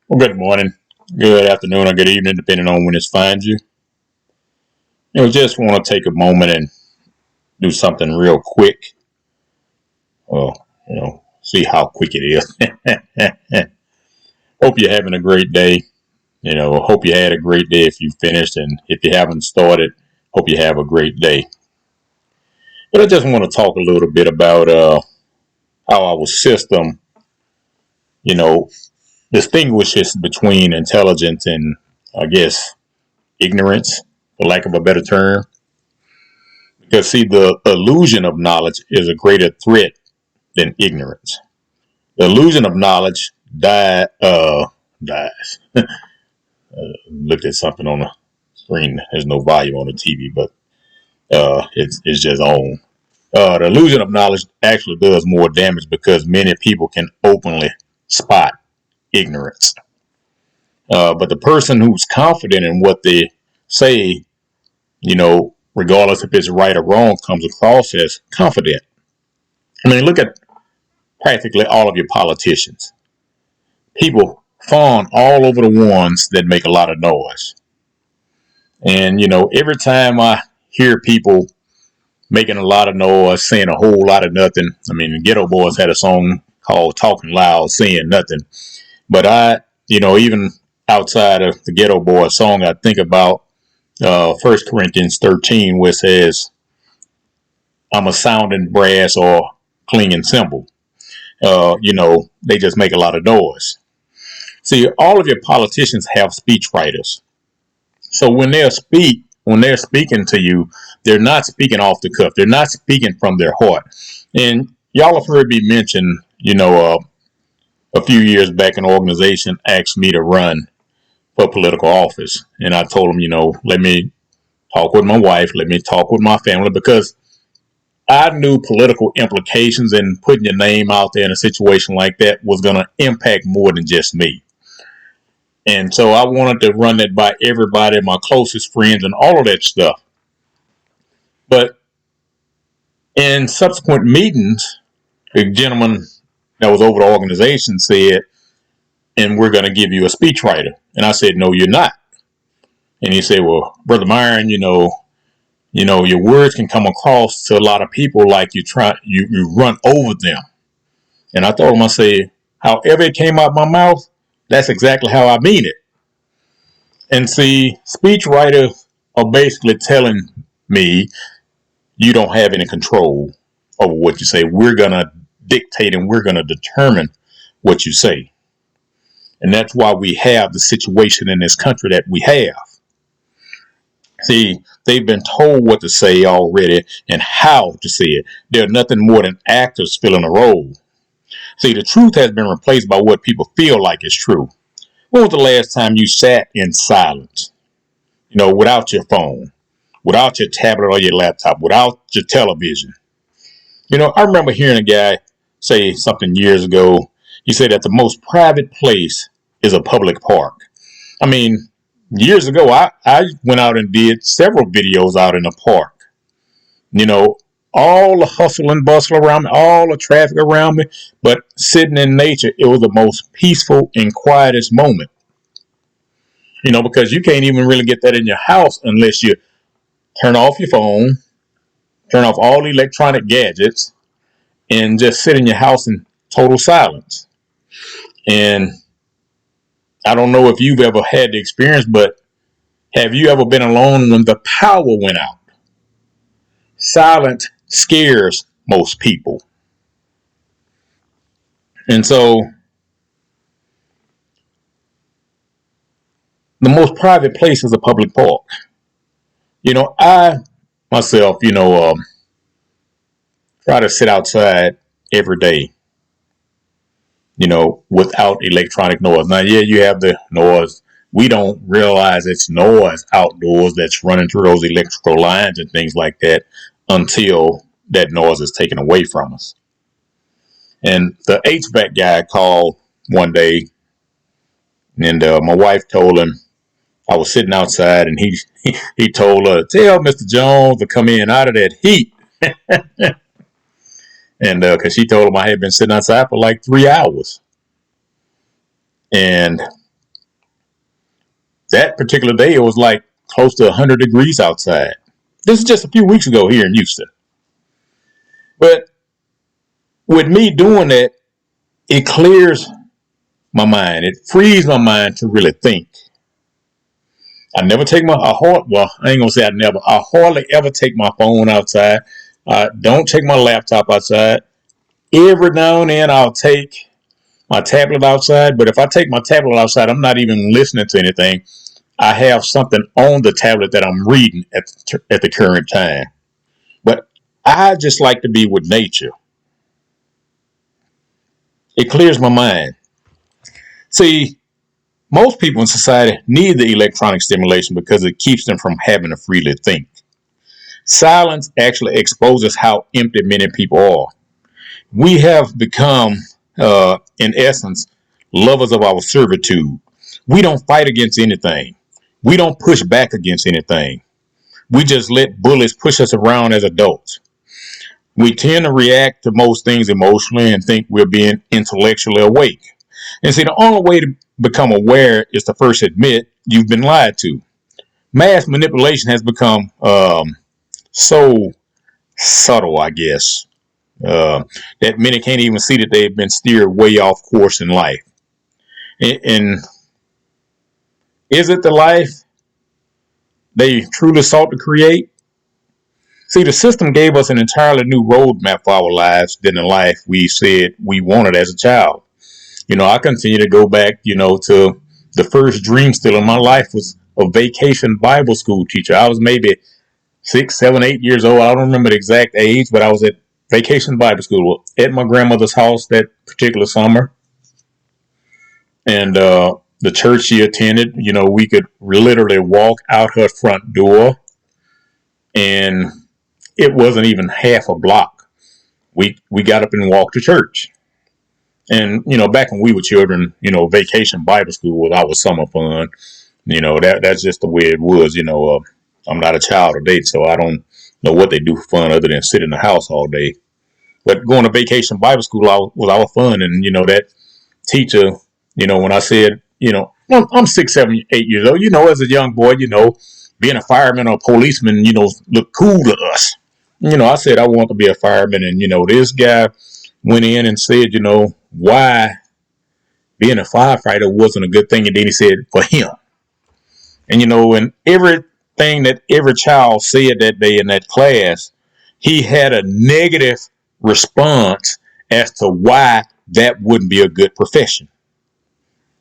Well, good morning, good afternoon, or good evening, depending on when this finds you. Just want to take a moment and do something real quick. Well, see how quick it is. Hope you're having a great day. Hope you had a great day if you finished, and if you haven't started, hope you have a great day. But I just want to talk a little bit about how our system, you know, distinguishes between intelligence and, I guess, ignorance, for lack of a better term. Because see, the illusion of knowledge is a greater threat than ignorance. The illusion of knowledge dies. Looked at something on the screen. There's no volume on the TV, but it's just on. The illusion of knowledge actually does more damage because many people can openly spot ignorance. But the person who's confident in what they say, regardless if it's right or wrong, comes across as confident. I mean, look at practically all of your politicians. People fawn all over the ones that make a lot of noise. And, every time I hear people making a lot of noise, saying a whole lot of nothing, I mean, the Ghetto Boys had a song called Talking Loud, Saying Nothing. But even outside of the Ghetto Boys song, I think about 1 Corinthians 13, where it says, I'm a sounding brass or clinging cymbal. They just make a lot of noise. See, all of your politicians have speechwriters. So when they're speaking to you, they're not speaking off the cuff. They're not speaking from their heart. And y'all have heard me mention, a few years back, an organization asked me to run for political office. And I told them, let me talk with my wife, let me talk with my family, because I knew political implications and putting your name out there in a situation like that was going to impact more than just me. And so I wanted to run that by everybody, my closest friends, and all of that stuff. But in subsequent meetings, the gentleman that was over the organization said, and we're going to give you a speechwriter. And I said, no, you're not. And he said, well, Brother Myron, your words can come across to a lot of people like you run over them. And I told him, I said, however it came out my mouth, that's exactly how I mean it. And see, speechwriters are basically telling me you don't have any control over what you say. We're going to dictate and we're going to determine what you say. And that's why we have the situation in this country that we have. See, they've been told what to say already and how to say it. They're nothing more than actors filling a role. See, the truth has been replaced by what people feel like is true. When was the last time you sat in silence? Without your phone, without your tablet or your laptop, without your television. I remember hearing a guy say something years ago. He said that the most private place is a public park. I mean, years ago, I went out and did several videos out in the park. You know, all the hustle and bustle around me, all the traffic around me, but sitting in nature, it was the most peaceful and quietest moment. Because you can't even really get that in your house unless you turn off your phone, turn off all the electronic gadgets, and just sit in your house in total silence. And I don't know if you've ever had the experience, but have you ever been alone when the power went out? Silence scares most people. And so the most private place is a public park. I myself, try to sit outside every day, without electronic noise. Now, yeah, you have the noise. We don't realize it's noise outdoors that's running through those electrical lines and things like that until that noise is taken away from us. And the HVAC guy called one day, and my wife told him I was sitting outside, and he told her, "Tell Mr. Jones to come in out of that heat." And because she told him I had been sitting outside for like 3 hours, and That particular day, it was like close to 100 degrees outside. This is just a few weeks ago here in Houston. But with me doing that, it clears my mind. It frees my mind to really think. I never take well, I ain't gonna say I never. I hardly ever take my phone outside. Don't take my laptop outside. Every now and then I'll take my tablet outside. But if I take my tablet outside, I'm not even listening to anything. I have something on the tablet that I'm reading at the current time. But I just like to be with nature. It clears my mind. See, most people in society need the electronic stimulation because it keeps them from having to freely think. Silence actually exposes how empty many people are. We have become, in essence, lovers of our servitude. We don't fight against anything. We don't push back against anything. We just let bullies push us around as adults. We tend to react to most things emotionally and think we're being intellectually awake. And see, the only way to become aware is to first admit you've been lied to. Mass manipulation has become so subtle, I guess, that many can't even see that they've been steered way off course in life. And is it the life they truly sought to create? See, the system gave us an entirely new roadmap for our lives than the life we said we wanted as a child. I continue to go back, to the first dream still in my life was a vacation Bible school teacher. I was maybe 6, 7, 8 years old. I don't remember the exact age, but I was at vacation Bible school at my grandmother's house that particular summer. And the church she attended, we could literally walk out her front door, and it wasn't even half a block. We got up and walked to church. And, back when we were children, vacation Bible school was our summer fun. That's just the way it was. I'm not a child of date, so I don't know what they do for fun other than sit in the house all day. But going to vacation Bible school was our fun. And, that teacher, when I said, I'm 6, 7, 8 years old, as a young boy, being a fireman or a policeman, looked cool to us. I said I want to be a fireman. And, this guy went in and said, why being a firefighter wasn't a good thing. And then he said, for him. And, and everything that every child said that day in that class, he had a negative response as to why that wouldn't be a good profession.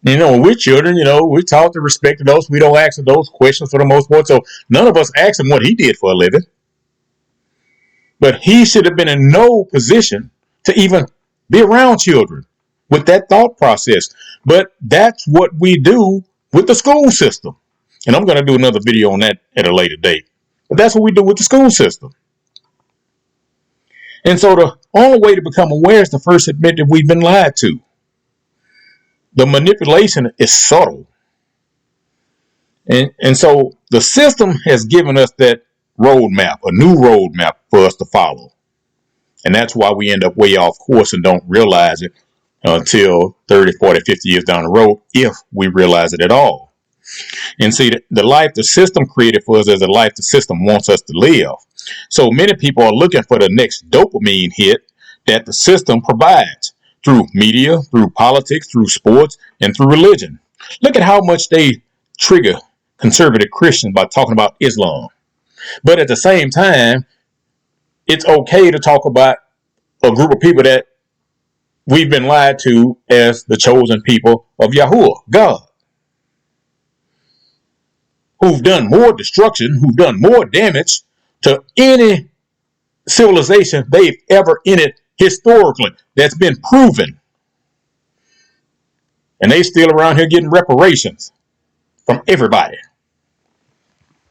When we're children, we're taught to respect those. We don't ask those questions for the most part. So none of us asked him what he did for a living. But he should have been in no position to even be around children with that thought process. But that's what we do with the school system. And I'm going to do another video on that at a later date. But that's what we do with the school system. And so the only way to become aware is to first admit that we've been lied to. The manipulation is subtle. And so the system has given us that roadmap, a new roadmap for us to follow. And that's why we end up way off course and don't realize it until 30, 40, 50 years down the road, if we realize it at all. And see, the life the system created for us is a life the system wants us to live. So many people are looking for the next dopamine hit that the system provides through media, through politics, through sports, and through religion. Look at how much they trigger conservative Christians by talking about Islam. But at the same time, it's okay to talk about a group of people that we've been lied to as the chosen people of Yahuwah, God, who've done more destruction, who've done more damage to any civilization they've ever entered historically. That's been proven. And they still around here getting reparations from everybody.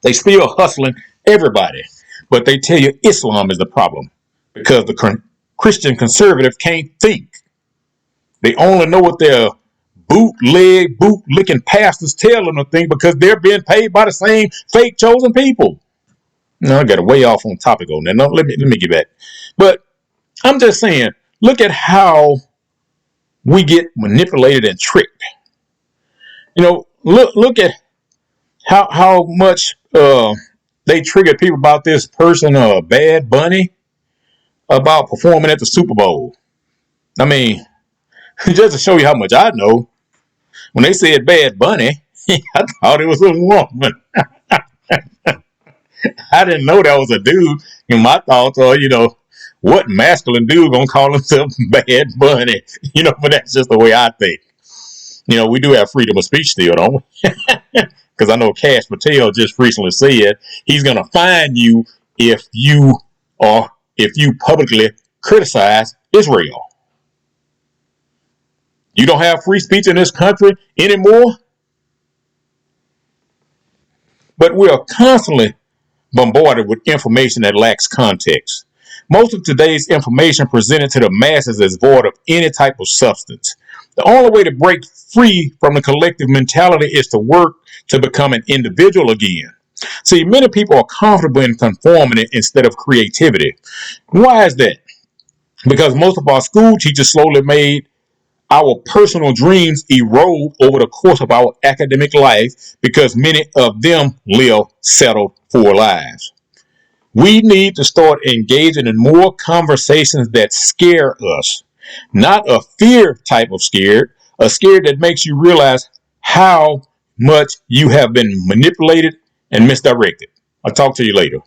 They still hustling everybody. But they tell you Islam is the problem because the Christian conservative can't think. They only know what their boot-licking pastors tell them to think because they're being paid by the same fake chosen people. No, I got way off on topic on that. No, let me get back. But I'm just saying, look at how we get manipulated and tricked. Look at how much they triggered people about this person, Bad Bunny, about performing at the Super Bowl. I mean, just to show you how much I know, when they said Bad Bunny, I thought it was a woman. I didn't know that was a dude. And my thoughts are, what masculine dude gonna call himself Bad Bunny? But that's just the way I think. We do have freedom of speech still, don't we? Because I know Cash Patel just recently said he's gonna fine you if you publicly criticize Israel. You don't have free speech in this country anymore. But we are constantly bombarded with information that lacks context. Most of today's information presented to the masses is void of any type of substance. The only way to break free from the collective mentality is to work to become an individual again. See, many people are comfortable in conformity instead of creativity. Why is that? Because most of our school teachers slowly made our personal dreams erode over the course of our academic life because many of them live settled for lives. We need to start engaging in more conversations that scare us, not a fear type of scared, a scare that makes you realize how much you have been manipulated and misdirected. I'll talk to you later.